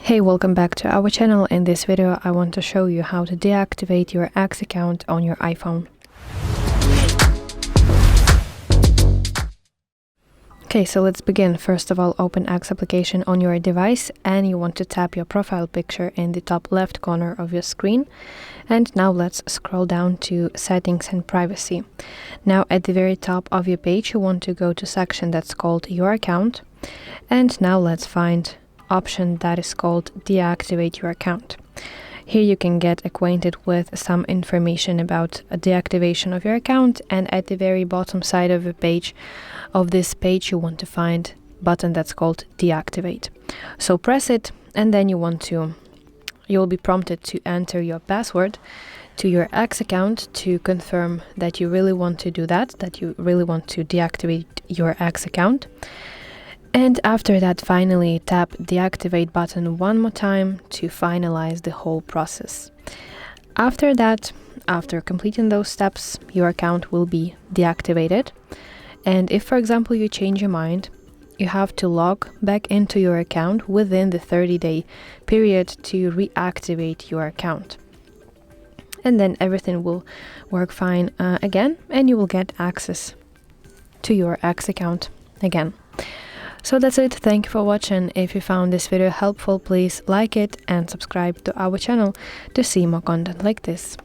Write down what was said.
Hey, welcome back to our channel. In this video I want to show you how to deactivate your X account on your iPhone. Okay, so let's begin. First of all, open X application on your device and you want to tap your profile picture in the top left corner of your screen. And now let's scroll down to settings and privacy. Now at the very top of your page you want to go to section that's called your account. And now let's find option that is called deactivate your account. Here you can get acquainted with some information about a deactivation of your account, and at the very bottom side of this page you want to find a button that's called deactivate. So press it and then you'll be prompted to enter your password to your X account to confirm that you really want to do that you really want to deactivate your X account. And after that, finally tap the deactivate button one more time to finalize the whole process. After that, after completing those steps, your account will be deactivated. And if, for example, you change your mind, you have to log back into your account within the 30-day period to reactivate your account. And then everything will work fine again, and you will get access to your X account again. So that's it. Thank you for watching. If you found this video helpful, please like it and subscribe to our channel to see more content like this.